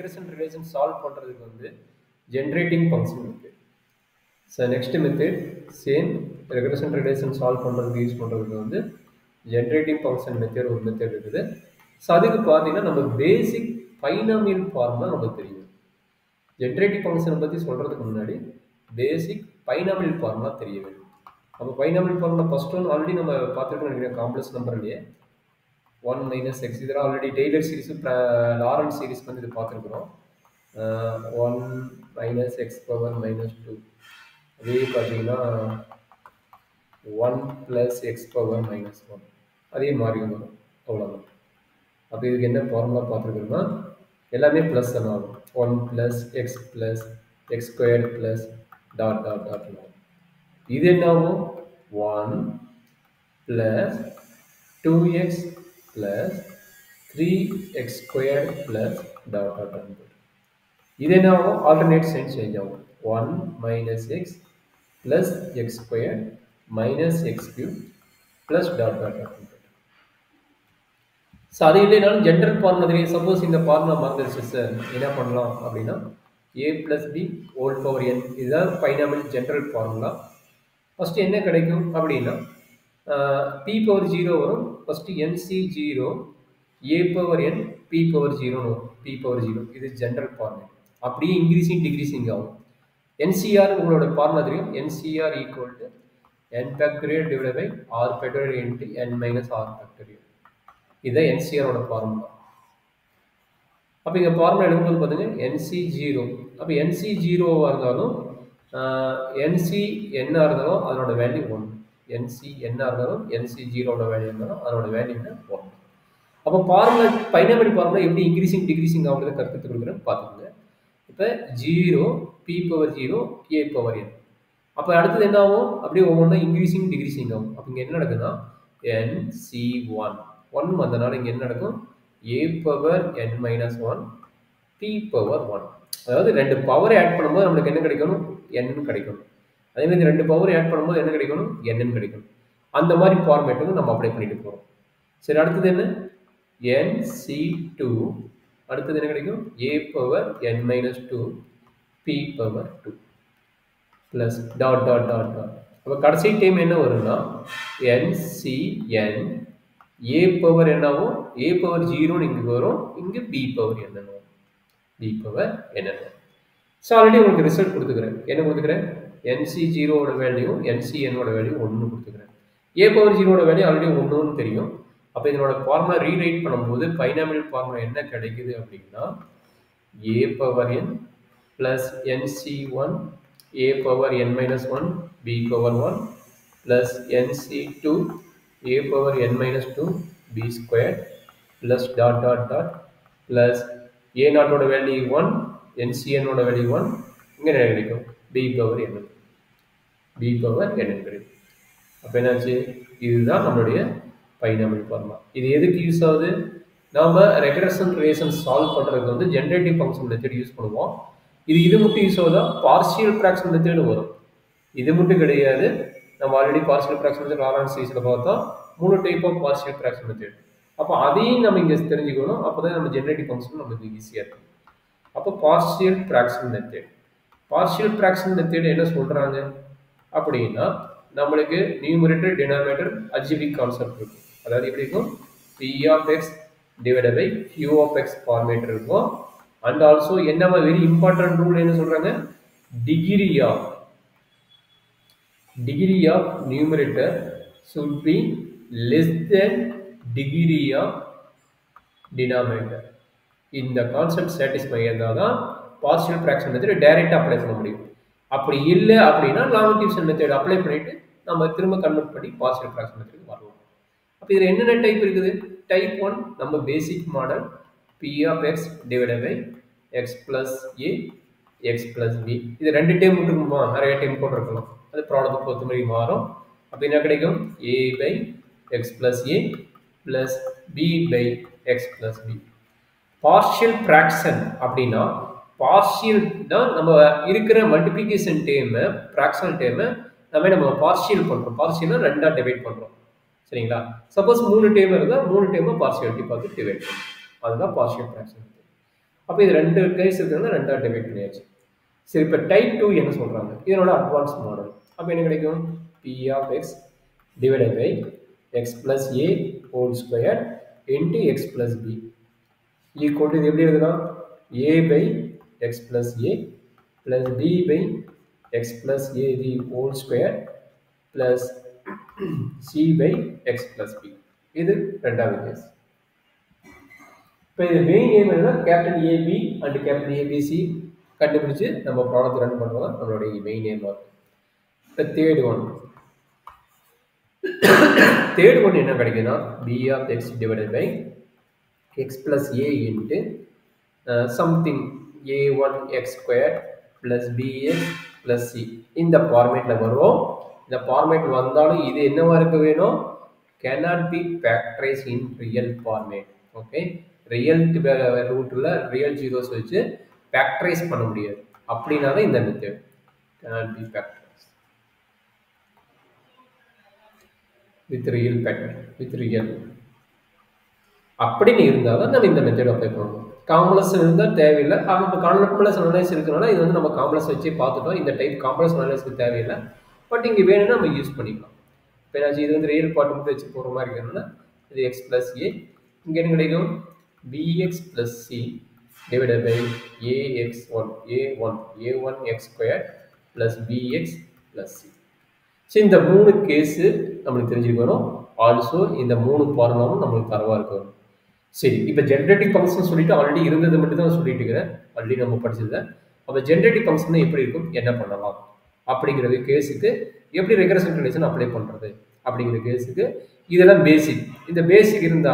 Regression relation solve பண்ணுறதுக்கு வந்து generating function இருக்குது. So next method same regression relation solve பண்ணுறதுக்கு யூஸ் பண்ணுறதுக்கு வந்து ஜென்ரேட்டிங் ஃபங்க்ஷன் மெத்தட் ஒரு மெத்தட் இருக்குது. ஸோ அதுக்கு பார்த்தீங்கன்னா நம்ம பேசிக் பைனாமியல் ஃபார்முலா நமக்கு தெரியும். ஜென்ரேட்டிவ் ஃபங்க்ஷனை பற்றி சொல்கிறதுக்கு முன்னாடி பேசிக் பைனாமியல் ஃபார்முலா தெரிய வேண்டும். அப்போ binomial formula first one already நம்ம பார்த்துருக்கோம் நினைக்கிறேன். காம்ப்ளெக்ஸ் நம்பர்லையே 1 - x இதெல்லாம் already Taylor series Laurent series வந்து இது பார்த்துருக்குறோம். 1 - x பவர் -2 அதே பார்த்தீங்கன்னா 1 + x பவர் -1 அதே மாதிரி வரும். அவ்வளோதான். அப்போ இதுக்கு என்ன ஃபார்முலா பார்த்துருக்கோம்னா எல்லாமே ப்ளஸ் தான் ஆகும். 1 + x + x² + dot dot dot இது என்ன ஆகும்? 1 + 2x + 3x² + dot dot dot இது என்ன ஆகும்? ஆல்டர்னேட் சைன் சேஞ்ச் ஆகும். 1 - x + x² - x³ + dot dot dot. So அது இல்லைனாலும் ஜென்ரல் ஃபார்முலா தெரியும். சப்போஸ் இந்த ஃபார்முலா மறந்துருச்சு சார், என்ன பண்ணலாம் அப்படின்னா a + b whole power n இதுதான் பைனாமியல் ஜென்ரல் ஃபார்முலா. ஃபஸ்ட்டு என்ன கிடைக்கும் அப்படின்னா p பவர் 0 வரும். First nc0 a power n p power 0 வரும். p பவர் 0 இது ஜென்ரல் ஃபார்முலா. அப்படியே இன்க்ரீசிங் டிக்ரீசிங் ஆகும். NCR உங்களோட ஃபார்முலா தெரியும். NCR = n factorial divided by r factorial into n - r factorial. இதுதான் NCRோட ஃபார்முலா. அப்போ இங்கே ஃபார்முலா எழுதும்போது பார்த்தீங்கன்னா NC0. அப்போ NC0வாக இருந்தாலும் NC என்ன இருந்தாலும் அதனோட வேல்யூ 1. NC என்ன இருந்தாலும் NC0ஓட வேல்யூ இருந்தாலும் அதனோட வேல்யூ 1. அப்போ ஃபார்முலா பைனாமியல் ஃபார்முலா எப்படி இன்க்ரீசிங் டிக்ரீசிங் ஆகுறத கற்றுக் கொடுக்குறேன்னு பார்த்துக்கோங்க. இப்போ 0 p power 0 a power n. அப்போ அடுத்தது என்ன ஆகும்? அப்படியே ஒவ்வொன்றா இன்க்ரீசிங் டிக்ரீசிங் ஆகும். அப்போ இங்கே என்ன நடக்குதுன்னா NC1 1 வந்தனால இங்கே என்ன நடக்கும்? a power n - 1 p power 1. அதாவது ரெண்டு பவர் ஆட் பண்ணும்போது நம்மளுக்கு என்ன கிடைக்கணும்? n கிடைக்கணும். அதே மாதிரி ரெண்டு பவர் ஆட் பண்ணும்போது என்ன கிடைக்கணும்? n கிடைக்கணும். அந்த மாதிரி ஃபார்மேட்டுக்கு நம்ம அப்ளை பண்ணிட்டு போகிறோம். சரி, அடுத்தது என்ன? NC2 அடுத்தது என்ன கிடைக்கும்? a power n - 2 p power 2 plus dot dot dot dot. அப்போ கடைசி டைம் என்ன வரும்னா NCn a பவர் என்ன ஆகும்? a பவர் 0 இங்கே வரும். இங்கே b பவர் n வரும். b பவர் n வரும். ஸோ ஆல்ரெடி உங்களுக்கு ரிசல்ட் கொடுத்துக்கிறேன். என்ன கொடுத்துக்கிறேன்? NC0ஓட வேல்யூ NCnோட வேல்யூ 1 கொடுத்துக்கிறேன். a பவர் 0ஓட வேல்யூ ஆல்ரெடி 1ன்னு தெரியும். அப்போ இதனோட ஃபார்முலா ரீரைட் பண்ணும்போது பைனாமியல் ஃபார்முலா என்ன கிடைக்குது அப்படின்னா a power n plus NC1 a power n - 1 b power 1 plus NC2 a power n - 2 b square plus dot dot dot plus a நாட்டோட value 1 NCnோட value 1 இங்கே என்ன கிடைக்கும்? b பவர் n கிடைக்கும். அப்போ என்னாச்சு? இதுதான் நம்மளுடைய பைனாமியல் ஃபார்முலா. இது எதுக்கு யூஸ் ஆகுது? நாம் ரெக்ரெஷன் ரிலேஷன் சால்வ் பண்ணுறதுக்கு வந்து ஜென்ரேட்டிவ் ஃபங்க்ஷன் மெத்தட் யூஸ் பண்ணுவோம். இது மட்டும் யூஸ் ஆகுதா? பார்ஷியல் ஃப்ராக்ஷன் மெத்தட் வரும். இது மட்டும் கிடையாது. நம்ம already partial fraction method Laurent சீரிஸில் பார்த்தோம். 3 type of partial fraction method. அப்போ அதையும் நம்ம இங்கே தெரிஞ்சுக்கணும். அப்போ தான் நம்ம ஜென்ரேட்டிவ் ஃபங்க்ஷன் நமக்கு ஈஸியாக இருக்கும். அப்போ partial fraction method. Partial fraction method என்ன சொல்கிறாங்க அப்படின்னா நம்மளுக்கு நியூமரேட்டர் டினாமினேட்டர் அல்ஜிப்ரிக் கான்செப்ட் இருக்கும். அதாவது எப்படி இருக்கும்? p of x divided by q of x format இருக்கும். அண்ட் ஆல்சோ என்ன வெரி இம்பார்ட்டன்ட் ரூல் என்ன சொல்றாங்க? Degree of numerator should be less than degree of denominator. இந்த கான்செப்ட் சாட்டிஸ்ஃபை இருந்தால் தான் பார்ஷியல் ஃப்ராக்ஷன் மெத்தட் டைரெக்டாக அப்ளை பண்ண முடியும். அப்படி இல்லை அப்படின்னா லாங் டிவிஷன் மெத்தட் அப்ளை பண்ணிட்டு நம்ம திரும்ப கன்வெர்ட் பண்ணி பார்ஷியல் ஃப்ராக்ஷன் மெத்தட் வரலாம். அப்போ இதில் என்னென்ன டைப் இருக்குது? டைப் 1 நம்ம basic model p of x divided by x plus a x plus b. இது 2 டைம் இருக்குமா? நிறைய டைம் கூட இருக்கலாம். அது ப்ராப்ளத்தை பொறுத்த மாதிரி மாறும். அப்போ என்ன கிடைக்கும்? a by x plus a plus b by x plus b. Partial fraction அப்படின்னா பார்ஷியல் தான் நம்ம இருக்கிற மல்டிப்ளிகேஷன் டேர்மை ஃப்ராக்ஷனல் டேர்மை நம்ம பார்ஷியல் பண்ணுறோம். பார்ஷியலாக 2ஆக டிவைட் பண்ணுறோம். சரிங்களா? சப்போஸ் 3 டேர்ம் இருந்தால் 3 டேர்மை பார்ஷியாலிட்டி பார்த்து டிவைட் பண்ணுறோம். அதுதான் பார்ஷியல் ஃப்ராக்ஷன். அப்போ இது 2 கேஸ் இருக்கிறதுனால 2ஆக டிவைட் பண்ணியாச்சு. சரி, இப்போ டைப் 2 என்ன சொல்கிறாங்க? இதனோட அட்வான்ஸ் மாடல். அப்போ என்ன கிடைக்கும்? P of x divided by x plus a whole square into x plus b equal to இது எப்படி எழுதலாம்? a by x plus a plus b by x plus a the whole square plus c by x plus b. இது ரெண்டாவது case. இப்போ இது main aim என்னன்னா capital AB and capital ABC கண்டுபிடிச்சு நம்ம ப்ராடக்ட் ரன் பண்ணுறது நம்மளுடைய மெயின் எய்மாக இருக்கும். இப்போ தேர்ட் ஒன் என்ன கிடைக்குதுன்னா b of x divided by x plus a into something a1 x square plus bx plus c. இந்த ஃபார்மேட்டில் வருவோம். இந்த ஃபார்மேட் வந்தாலும் இது என்னவா இருக்க வேணும்? cannot be factorized in real format. Okay, real ரூட்டில் ரியல் ஜீரோஸ் வச்சு ஃபேக்டரைஸ் பண்ண முடியாது. அப்படின்னா தான் இந்த method cannot be factorized with real factor with real. அப்படின்னு இருந்தால் தான் நம்ம இந்த மெத்தட் அப்ளை பண்ணணும். காம்ப்ளெக்ஸ் இருந்தால் தேவையில்லை. ஆனால் இப்போ காம்ப்ளெக்ஸ் அனலைஸ் இருக்கிறனால இது வந்து நம்ம காம்ப்ளெக்ஸ் வச்சு பார்த்துட்டோம். இந்த டைப் காம்ப்ளெக்ஸ் அனலைஸ்க்கு தேவையில்லை. பட் இங்கே வேணும்னா நம்ம யூஸ் பண்ணிக்கலாம். இப்போ என்னாச்சு, இது வந்து ரியல் பார்ட் மட்டும் வச்சு போகிற மாதிரி இருக்கிறதுனால இது x plus a. இங்கே என்ன கிடைக்கும்? bx plus c divided by a1 x square plus bx plus c. So இந்த 3 கேஸு நம்மளுக்கு தெரிஞ்சுக்கணும். ஆல்சோ இந்த 3 ஃபார்முலாவும் நம்மளுக்கு தரவாக இருக்கும். சரி, இப்போ ஜென்ரேட்டிவ் ஃபங்க்ஷன் சொல்லிட்டு ஆல்ரெடி இருந்தது மட்டும் தான் சொல்லிட்டு இருக்கிறேன். ஆல்ரெடி நம்ம படிச்சது. அப்போ ஜென்ரேட்டிவ் ஃபங்க்ஷன் எப்படி இருக்கும், என்ன பண்ணலாம் அப்படிங்கிறது கேஸுக்கு எப்படி ரெக்ரெஷன் ரிலேஷன் அப்ளை பண்ணுறது அப்படிங்கிற கேஸுக்கு இதெல்லாம் பேசிக். இந்த பேசிக் இருந்தால்